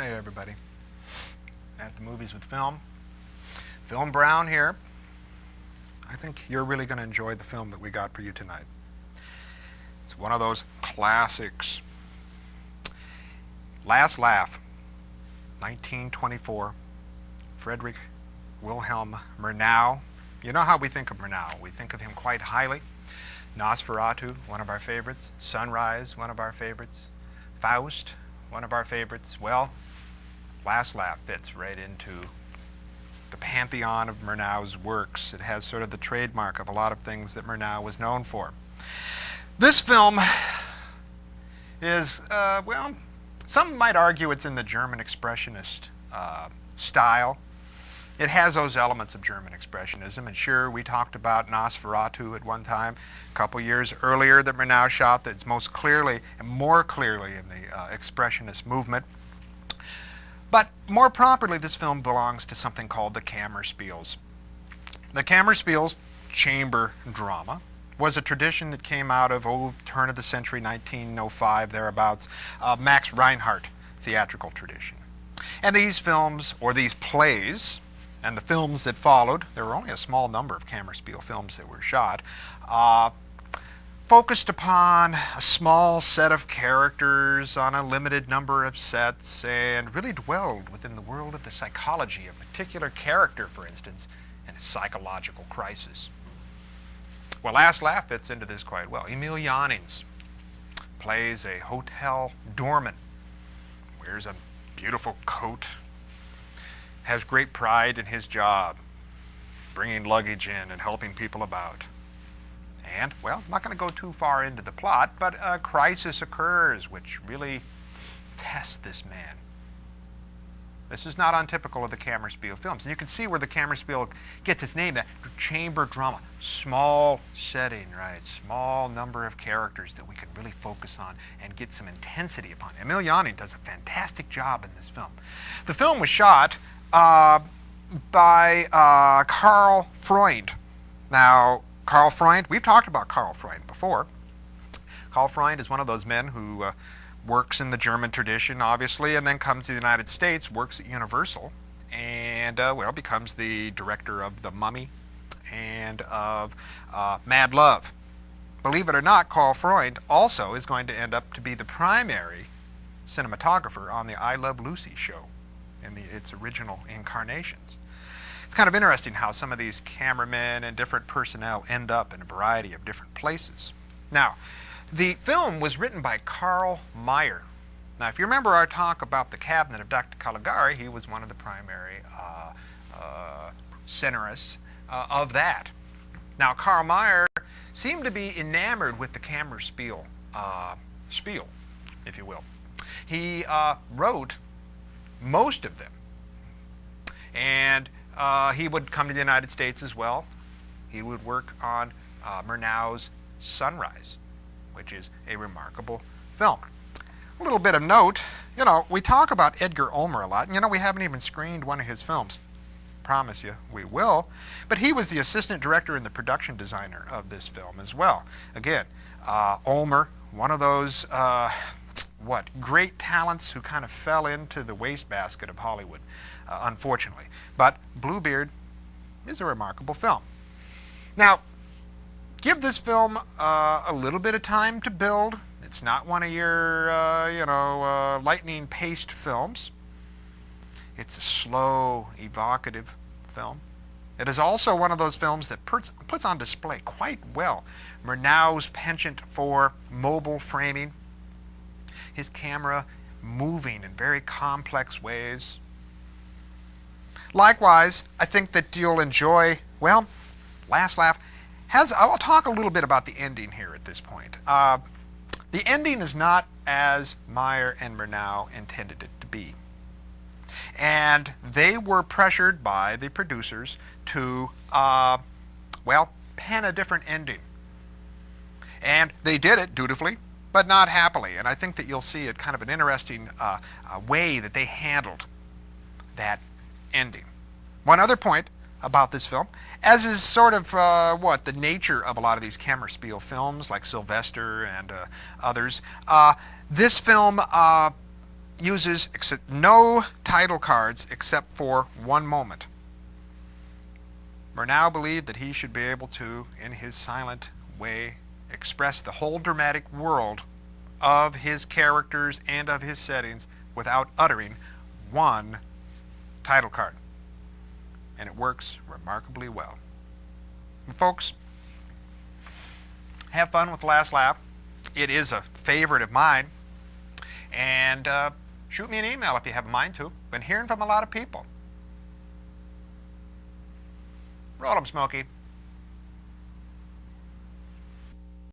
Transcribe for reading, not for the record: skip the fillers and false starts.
Hey everybody, at the Movies with Film. Film Brown here. I think you're really going to enjoy the film that we got for you tonight. It's one of those classics. Last Laugh, 1924, Friedrich Wilhelm Murnau. You know how we think of Murnau. We think of him quite highly. Nosferatu, one of our favorites. Sunrise, one of our favorites. Faust, one of our favorites. Well, Last Laugh fits right into the pantheon of Murnau's works. It has sort of the trademark of a lot of things that Murnau was known for. This film is, well, some might argue it's in the German Expressionist style. It has those elements of German Expressionism, and sure, we talked about Nosferatu at one time, a couple years earlier, that Murnau shot that's most clearly and more clearly in the Expressionist movement. But more properly, this film belongs to something called the Kammerspiels. The Kammerspiels, chamber drama, was a tradition that came out of, turn of the century, 1905, thereabouts, Max Reinhardt theatrical tradition. And these films, or these plays, and the films that followed, there were only a small number of Kammerspiel films that were shot, focused upon a small set of characters on a limited number of sets and really dwelled within the world of the psychology of a particular character, for instance, and a psychological crisis. Well, Last Laugh fits into this quite well. Emil Jannings plays a hotel doorman, wears a beautiful coat, has great pride in his job, bringing luggage in and helping people about. And, well, I'm not going to go too far into the plot, but a crisis occurs which really tests this man. This is not untypical of the Kammerspiel films. And you can see where the Kammerspiel gets its name, that chamber drama. Small setting, right? Small number of characters that we can really focus on and get some intensity upon. Emil Jannings does a fantastic job in this film. The film was shot by Karl Freund. Now, Karl Freund, we've talked about Karl Freund before. Karl Freund is one of those men who works in the German tradition, obviously, and then comes to the United States, works at Universal, and, well, becomes the director of The Mummy and of Mad Love. Believe it or not, Karl Freund also is going to end up to be the primary cinematographer on the I Love Lucy show in its original incarnations. It's kind of interesting how some of these cameramen and different personnel end up in a variety of different places. Now, the film was written by Carl Meyer. Now, if you remember our talk about the cabinet of Dr. Caligari, he was one of the primary centerists of that. Now, Carl Meyer seemed to be enamored with the Kammerspiel spiel, if you will. He wrote most of them, and he would come to the United States as well. He would work on Murnau's Sunrise, which is a remarkable film. A little bit of note, you know, we talk about Edgar Ulmer a lot, and you know, we haven't even screened one of his films. Promise you, we will. But he was the assistant director and the production designer of this film as well. Again, Ulmer, one of those, great talents who kind of fell into the wastebasket of Hollywood, unfortunately. But Bluebeard is a remarkable film. Now, give this film a little bit of time to build. It's not one of your, lightning-paced films. It's a slow, evocative film. It is also one of those films that puts on display quite well Murnau's penchant for mobile framing, his camera moving in very complex ways. Likewise, I think that you'll enjoy, well, Last Laugh I'll talk a little bit about the ending here at this point. The ending is not as Meyer and Murnau intended it to be. And they were pressured by the producers to, pen a different ending. And they did it dutifully, but not happily. And I think that you'll see it kind of an interesting way that they handled that ending. One other point about this film, as is sort of the nature of a lot of these Kammerspiel films like Sylvester and others, this film uses no title cards except for one moment. Murnau believed that he should be able to, in his silent way, express the whole dramatic world of his characters and of his settings without uttering one title card. And it works remarkably well. And folks, have fun with the last lap. It is a favorite of mine. And shoot me an email if you have a mind to. Been hearing from a lot of people. Roll 'em, Smokey.